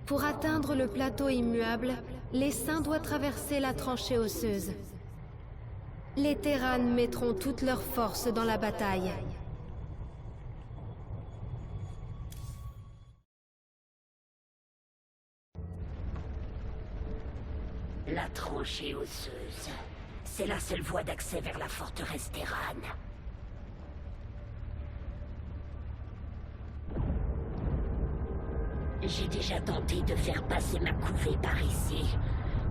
Pour atteindre le plateau immuable, l'essaim doit traverser la tranchée osseuse. Les Terranes mettront toute leur force dans la bataille. La tranchée osseuse. C'est la seule voie d'accès vers la forteresse Terrane. J'ai déjà tenté de faire passer ma couvée par ici.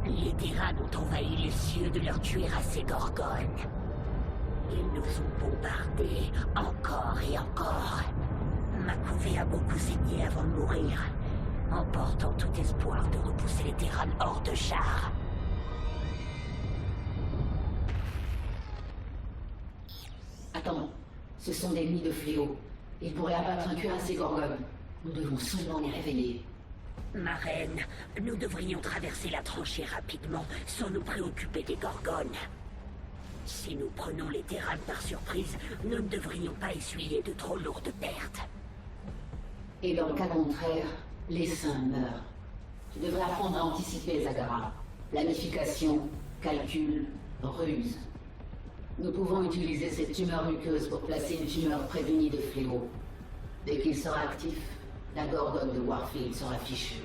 Les Terranes ont envahi les cieux de leur tuer à ces gorgones. Ils nous ont bombardés, encore et encore. Ma couvée a beaucoup saigné avant de mourir, emportant tout espoir de repousser les Terranes hors de char. Attends, ce sont des nids de fléaux. Ils pourraient abattre un cuirassé gorgone. Nous devons seulement les réveiller. Ma reine, nous devrions traverser la tranchée rapidement, sans nous préoccuper des gorgones. Si nous prenons les Terranes par surprise, nous ne devrions pas essuyer de trop lourdes pertes. Et dans le cas contraire, les saints meurent. Tu devrais apprendre à anticiper, Zagara. Planification, calcul, ruse. Nous pouvons utiliser cette tumeur muqueuse pour placer une tumeur près du nid de fléau. Dès qu'il sera actif, la gorgone de Warfield sera fichue.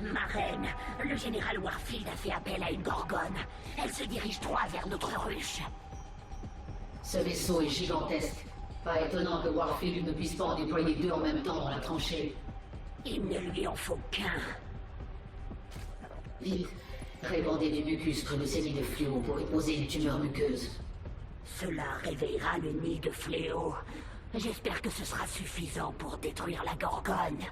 Ma reine, le général Warfield a fait appel à une gorgone. Elle se dirige droit vers notre ruche. Ce vaisseau est gigantesque. Pas étonnant que Warfield ne puisse pas en déployer deux en même temps dans la tranchée. Il ne lui en faut qu'un. Vite, répandez du mucus près de ces nids de fléau pour y poser une tumeur muqueuse. Cela réveillera le nid de fléau. J'espère que ce sera suffisant pour détruire la gorgone.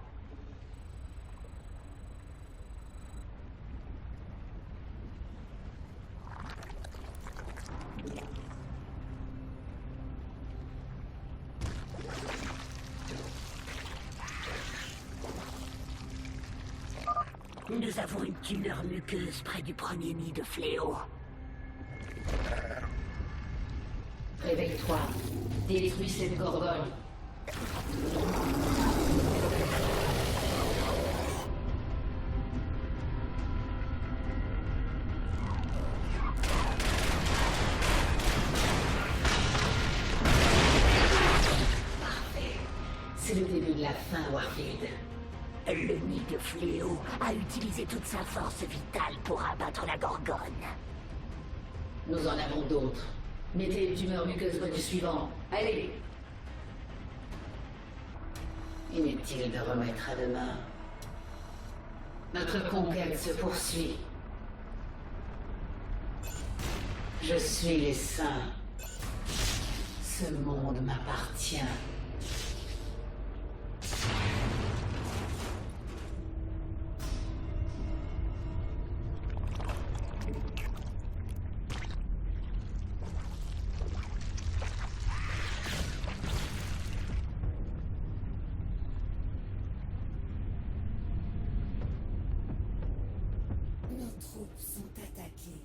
Nous avons une tumeur muqueuse près du premier nid de fléau. Réveille-toi. Détruis cette gorgone. Parfait. C'est le début de la fin, Warfield. Le nid de fléau a utilisé toute sa force vitale pour abattre la gorgone. Nous en avons d'autres. Mettez une tumeur muqueuse près du suivant. Allez! Inutile de remettre à demain. Notre conquête se poursuit. Je suis les saints. Ce monde m'appartient. Nos troupes sont attaquées.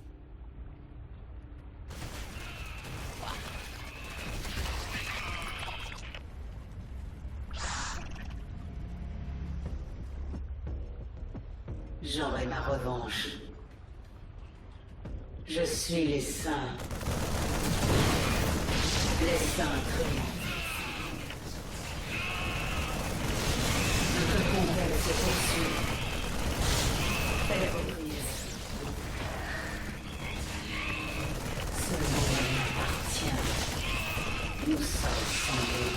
J'aurai ma revanche. Je suis les saints. Les saints triomphent. Notre conquête se poursuit. Faites vos prières. Ce monde m'appartient. Nous sommes semblés.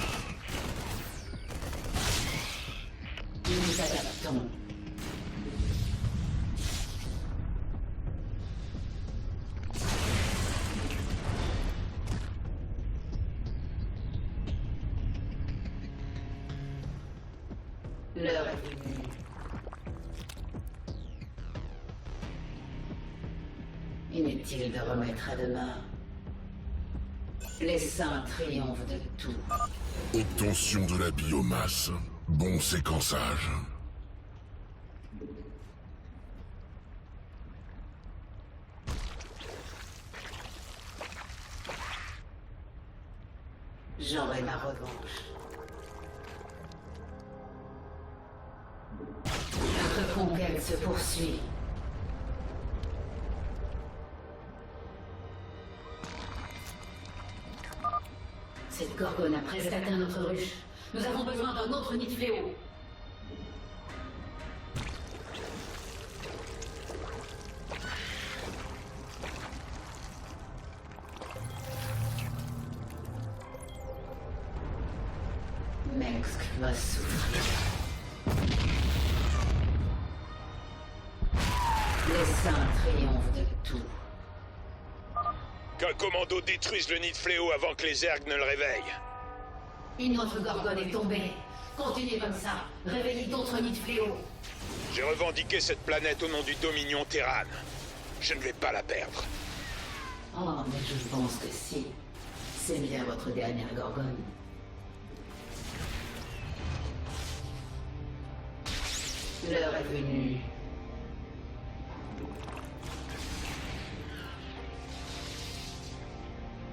Nous nous adaptons. L'heure est venue. Inutile de remettre à demain. Les saints triomphent de tout. Obtention de la biomasse. Bon séquençage. J'aurai ma revanche. Notre conquête se poursuit. Cette gorgone a presque atteint notre ruche. Nous avons besoin d'un autre nid de fléau. Mengsk va souffrir. Les saints triomphent de tout. Qu'un commando détruise le nid de fléau avant que les ergs ne le réveillent. Une autre gorgone est tombée. Continuez comme ça. Réveillez d'autres nids de fléau. J'ai revendiqué cette planète au nom du Dominion Terran. Je ne vais pas la perdre. Oh, mais je pense que si. C'est bien votre dernière gorgone. L'heure est venue.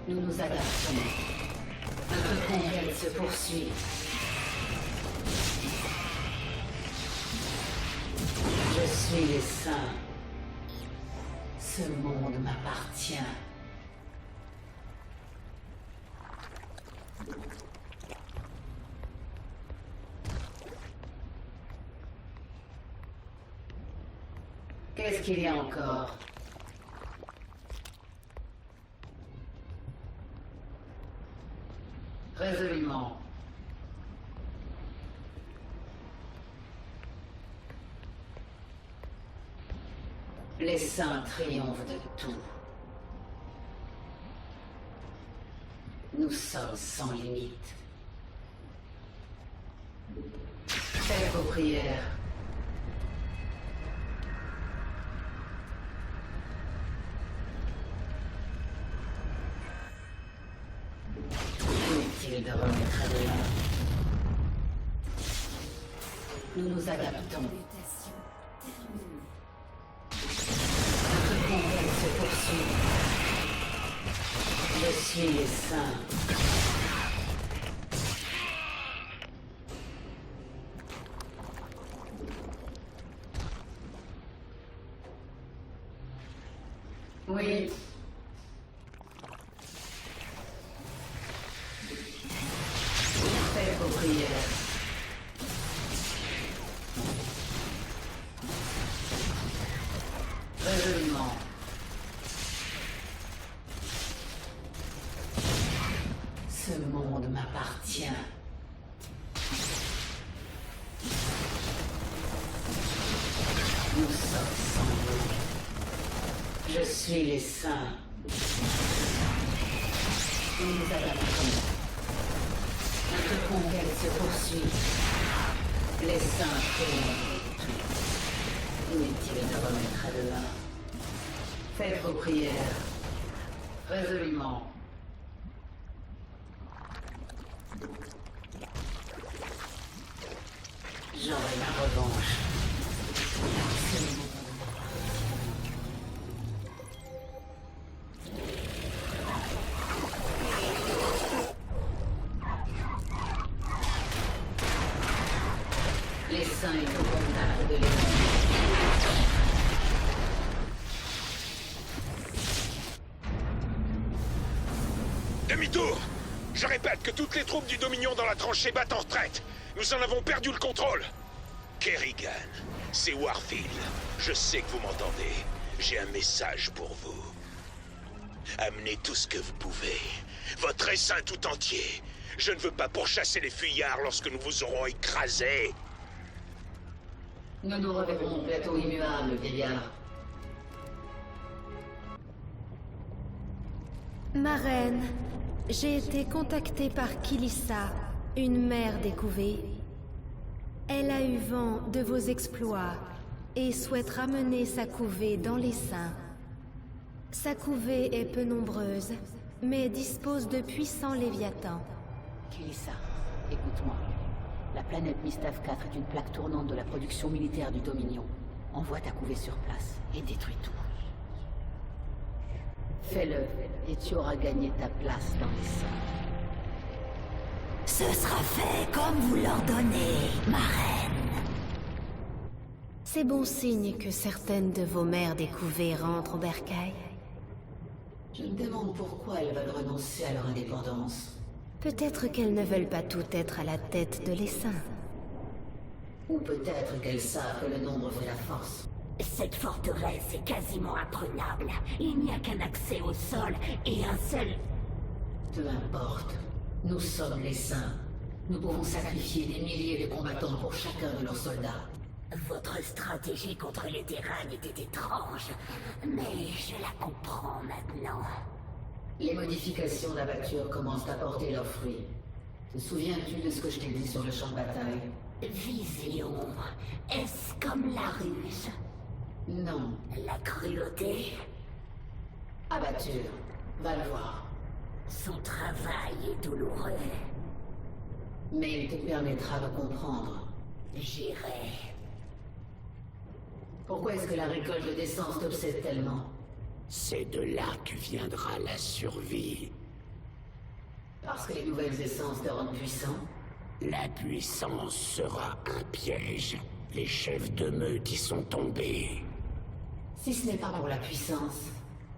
Nous nous adaptons. Notre conquête se poursuit. Je suis les saints. Ce monde m'appartient. Qu'est-ce qu'il y a encore? Résolument. Les saints triomphent de tout. Nous sommes sans limite. Faites vos prières. Inutile de remettre à demain. Nous nous adaptons. Mutation terminée. Notre conquête se poursuit. Je suis les saints. Oui. Faites vos prières. Résolument. Ce monde m'appartient. Nous sommes sans limite. Je suis les saints. Nous nous adaptons. Notre conquête se poursuit. Les saints triomphent de tout. Inutile de remettre à demain. Faites vos prières. Résolument. J'aurai ma revanche. Les saints est au contact de l'ennemi. Demi-tour! Je répète que toutes les troupes du Dominion dans la tranchée battent en retraite. Nous en avons perdu le contrôle. Kerrigan, c'est Warfield. Je sais que vous m'entendez. J'ai un message pour vous. Amenez tout ce que vous pouvez. Votre essaim tout entier. Je ne veux pas pourchasser les fuyards lorsque nous vous aurons écrasés. Nous nous reverrons au plateau immuable, vieillard. Ma reine, j'ai été contactée par Kilissa, une mère des couvées. Elle a eu vent de vos exploits et souhaite ramener sa couvée dans les saints. Sa couvée est peu nombreuse, mais dispose de puissants léviathans. Kilissa, écoute-moi. La planète Mistaf 4 est une plaque tournante de la production militaire du Dominion. Envoie ta couvée sur place et détruis tout. Fais-le, et tu auras gagné ta place dans les saints. Ce sera fait comme vous l'ordonnez, ma reine. C'est bon signe que certaines de vos mères découvées rentrent au bercail. Je me demande pourquoi elles veulent renoncer à leur indépendance. Peut-être qu'elles ne veulent pas toutes être à la tête de l'essaim. Ou peut-être qu'elles savent que le nombre fait la force. Cette forteresse est quasiment imprenable. Il n'y a qu'un accès au sol et un seul... Peu importe. Nous sommes les saints. Nous pouvons sacrifier des milliers de combattants pour chacun de leurs soldats. Votre stratégie contre les terrains était étrange, mais je la comprends maintenant. Les modifications d'abatture commencent à porter leurs fruits. Te souviens-tu de ce que je t'ai dit sur le champ de bataille? Vision, est-ce comme la ruse? Non. La cruauté? Abatture. Va le voir. Son travail est douloureux. Mais il te permettra de comprendre. J'irai. Pourquoi est-ce que la récolte d'essence t'obsède tellement? C'est de là que viendra la survie. Parce que les nouvelles essences te rendent puissant? La puissance sera un piège. Les chefs de meute y sont tombés. Si ce n'est pas pour la puissance,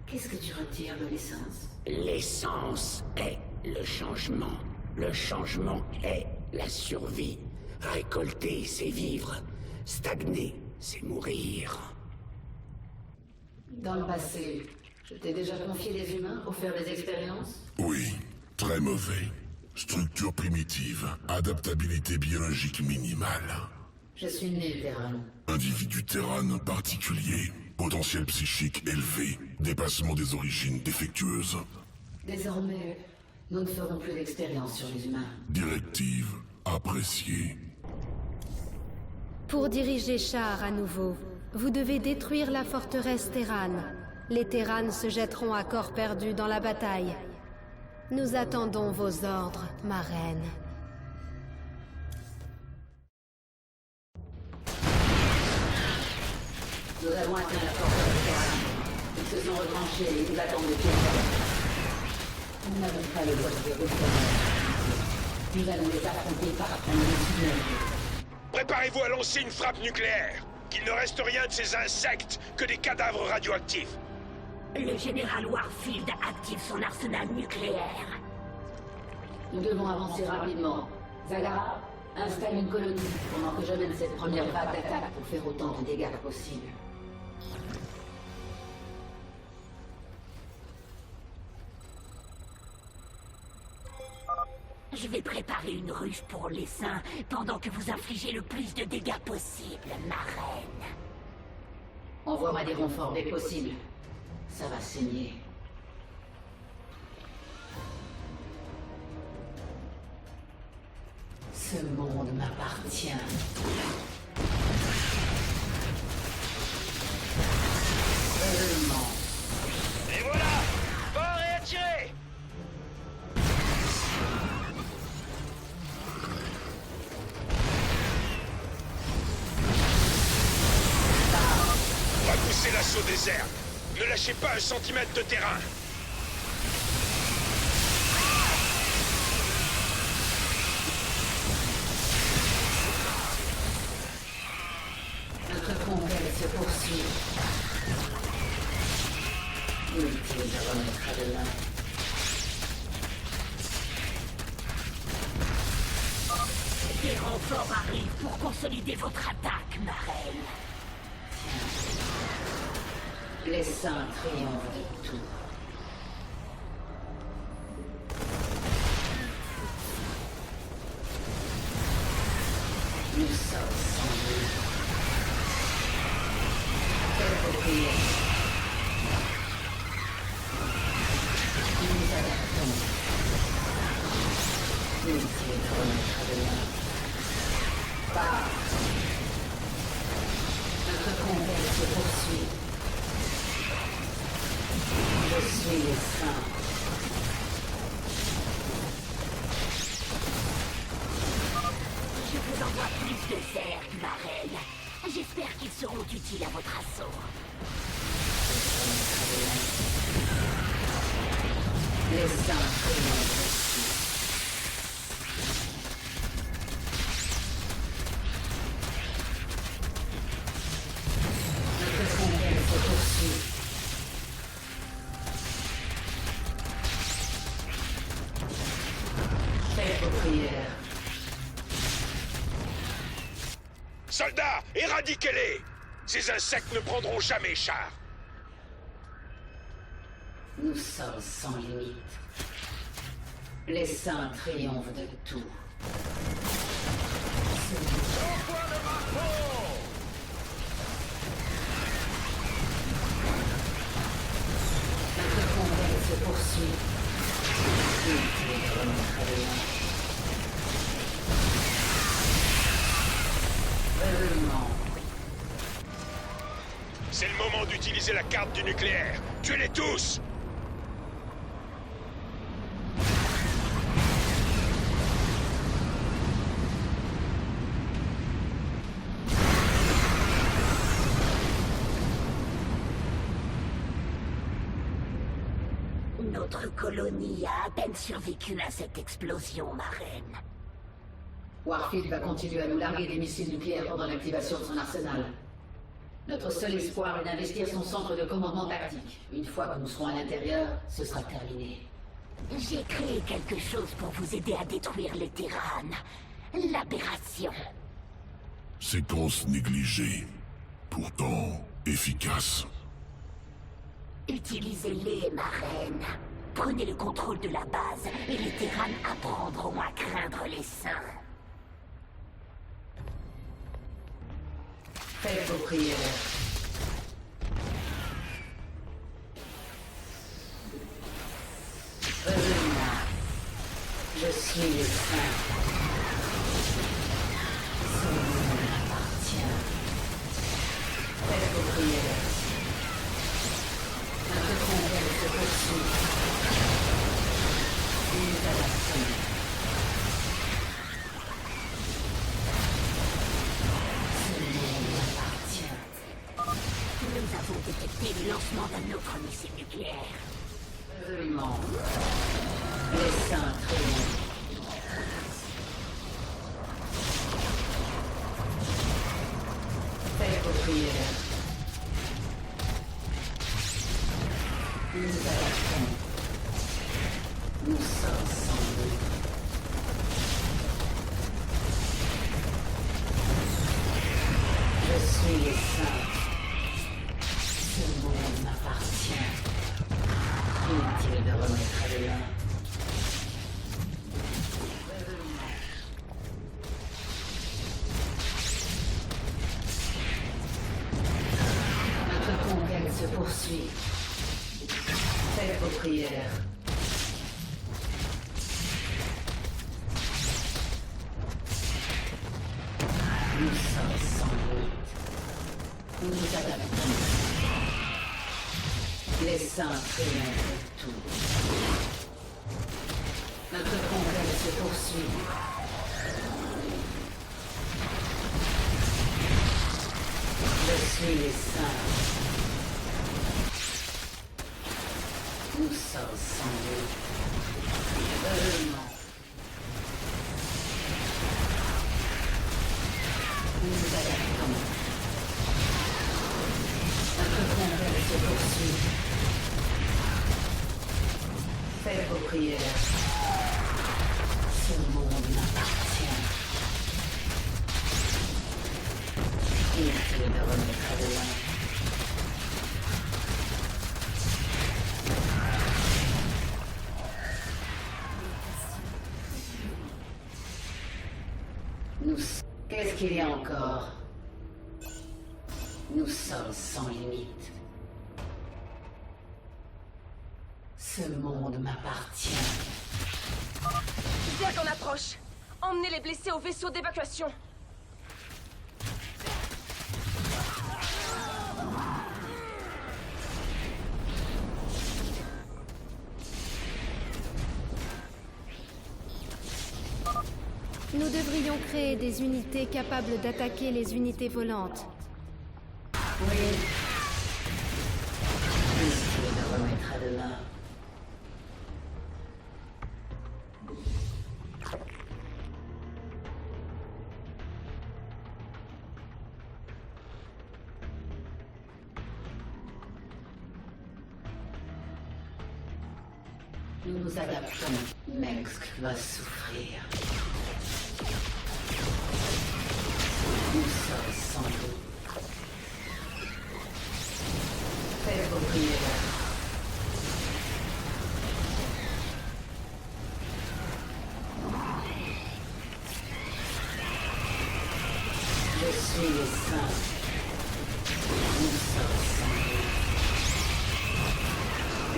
qu'est-ce que tu retires de l'essence? L'essence est le changement. Le changement est la survie. Récolter, c'est vivre. Stagner, c'est mourir. Dans le passé, je t'ai déjà confié des humains pour faire des expériences? Oui, très mauvais. Structure primitive, adaptabilité biologique minimale. Je suis né Terran. Individu Terran particulier, potentiel psychique élevé, dépassement des origines défectueuses. Désormais, nous ne ferons plus d'expériences sur les humains. Directive appréciée. Pour diriger Char à nouveau, vous devez détruire la forteresse Terran. Les Terrans se jetteront à corps perdu dans la bataille. Nous attendons vos ordres, ma reine. Nous avons atteint la forteresse Terran. Ils se sont retranchés et nous attendent de pied ferme. Nous n'avons pas le droit de les reprendre. Nous allons les affronter par un tunnel. Préparez-vous à lancer une frappe nucléaire. Qu'il ne reste rien de ces insectes que des cadavres radioactifs. Le général Warfield active son arsenal nucléaire. Nous devons avancer rapidement. Zagara, installe une colonie pendant que je mène cette première vague d'attaque pour faire autant de dégâts que possible. Je vais préparer une ruse pour les saints pendant que vous infligez le plus de dégâts possible, ma reine. Envoie-moi des renforts dès que possible. Ça va saigner. Ce monde m'appartient. Seulement. Et voilà! Fort et attirez! Repoussez l'assaut des herbes. Ne lâchez pas un centimètre de terrain. Notre conquête se poursuit. Inutile de remettre à demain. Des renforts arrivent pour consolider votre attaque, ma reine. Les saints triomphent de tout. Nous sommes sans lui. Quelques prières. Nous nous adaptons. Inutile de remettre à demain. Bah. Notre conquête se poursuit. Je suis les saints. Je vous envoie plus de cercles, ma reine. J'espère qu'ils seront utiles à votre assaut. Les saints triomphent. dit qu'elle est. Ces insectes ne prendront jamais Char. Nous sommes sans limite. Les saints triomphent de tout. Notre combat se poursuit. C'est le moment d'utiliser la carte du nucléaire. Tuez-les tous! Notre colonie a à peine survécu à cette explosion, ma reine. Warfield va continuer à nous larguer des missiles nucléaires pendant l'activation de son arsenal. Notre seul espoir est d'investir son centre de commandement tactique. Une fois que nous serons à l'intérieur, ce sera terminé. J'ai créé quelque chose pour vous aider à détruire les Terranes. L'aberration. Séquence négligée. Pourtant efficace. Utilisez-les, ma reine. Prenez le contrôle de la base et les Terranes apprendront à craindre les saints. Faites vos prières. Revenez-moi. Je suis le saint. Ce monde m'appartient. Faites vos prières. Notre combat se poursuit. Nous adaptons. Nous avons détecté le lancement d'un autre missile nucléaire. Résolument. Les saints triomphent. Faites vos prières. Nous adaptons. Nous sommes sans doute. Je suis les saints. Ce monde m'appartient. Inutile de remettre à demain. Notre conquête se poursuit. Faites vos prières. Nous sommes sans limite. Nous nous adaptons. Les saints triomphent de tout. Notre conquête se poursuit. Je suis les saints. Nous sommes sans doute. Heureusement. Nous nous adaptons. Notre conquête se poursuit. Faites vos prières. Ce monde m'appartient. Inutile de remettre à demain. Qu'est-ce qu'il y a encore? Nous sommes sans limite. Ce monde m'appartient. Bien qu'on approche. Emmenez les blessés au vaisseau d'évacuation. Nous devrions créer des unités capables d'attaquer les unités volantes. Oui. Inutile de remettre à demain. Nous nous adaptons. Mengsk va souffrir. Nous sommes sans doute. Appropriez-la. Je suis les saints. Nous sommes sanglés.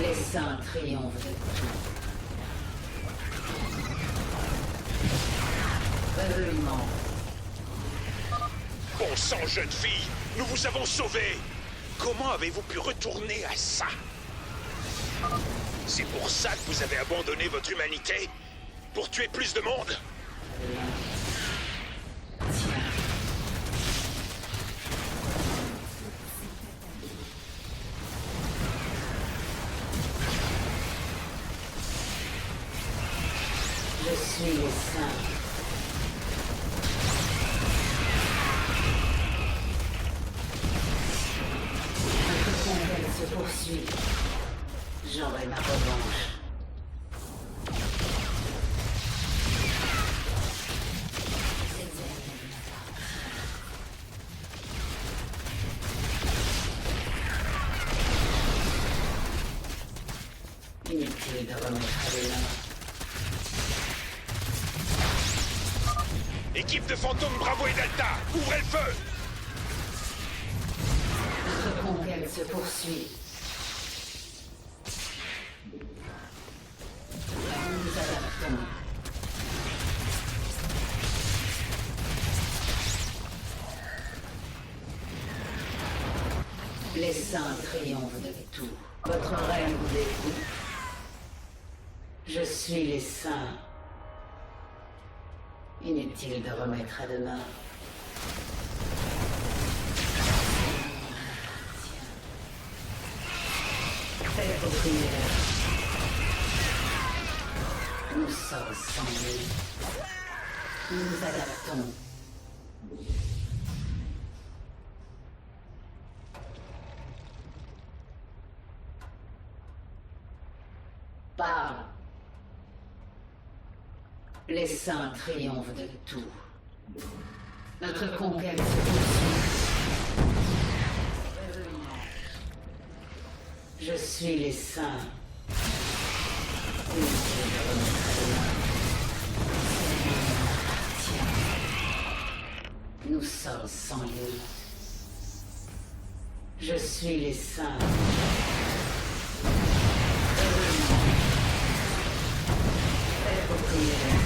Les saints triomphent de tout. Revenons. Bon sang, jeune fille, nous vous avons sauvé. Comment avez-vous pu retourner à ça? C'est pour ça que vous avez abandonné votre humanité? Pour tuer plus de monde? Je suis les saints. Notre conquête se poursuit. J'aurai ma revanche. Inutile de remettre à l'élan. Équipe de fantômes Bravo et Delta, ouvrez le feu! Notre conquête se poursuit. Nous nous adaptons. Les saints triomphent de tout. Votre règne vous dégoûte. Je suis les saints. Inutile de remettre à demain. Faites vos prières. Nous sommes sanglés. Nous nous adaptons. Parle. Les saints triomphent de tout. Notre conquête se poursuit. Je suis les saints. Inutile de remettre à demain. Nous sommes sanglés. Je suis les saints. Faites vos prières.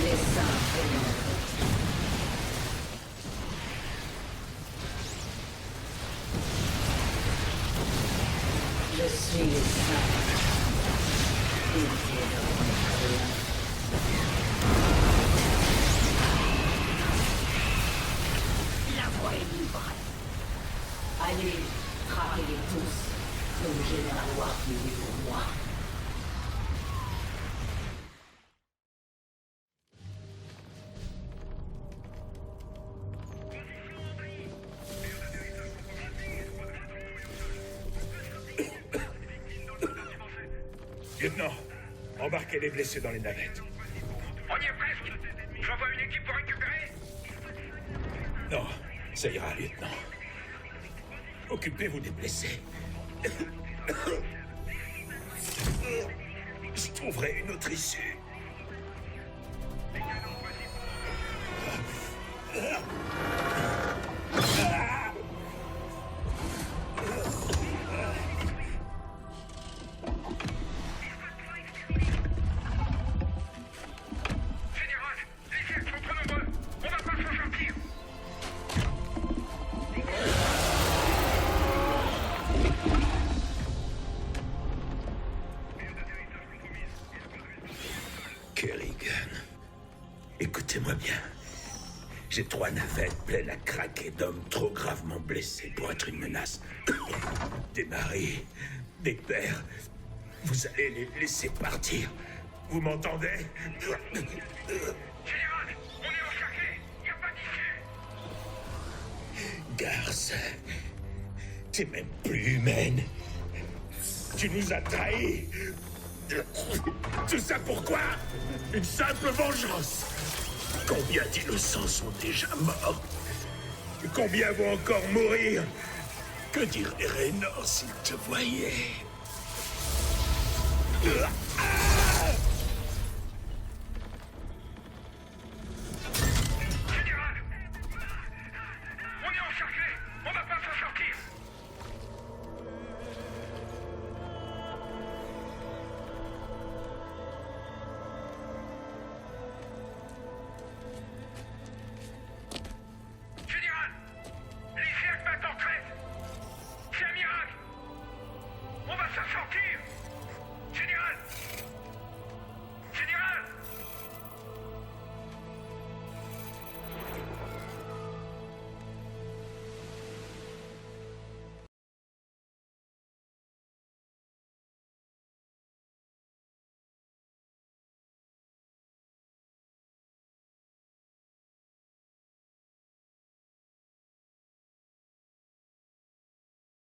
Les saints triomphent. Je suis les saints. Inutile de remettre à demain. La voie est libre. Allez, traquez-les tous. Le général Warfield est pour moi. Lieutenant, embarquez les blessés dans les navettes. On y est presque. J'envoie une équipe pour récupérer. Non, ça ira, lieutenant. Occupez-vous des blessés. Je trouverai une autre issue. Général, les cercles sont trop nombreux. On va pas s'en sortir. Kerrigan, écoutez-moi bien. J'ai 3 navettes pleines à craquer d'hommes trop gravement blessés pour être une menace. Des maris, des pères. Vous allez les laisser partir. Vous m'entendez? Général, on est encerclés. Y a pas d'issue. Garce, t'es même plus humaine. Tu nous as trahis. Tout ça pourquoi? Une simple vengeance. Combien d'innocents sont déjà morts? Et combien vont encore mourir? Que dirait Raynor s'il te voyait?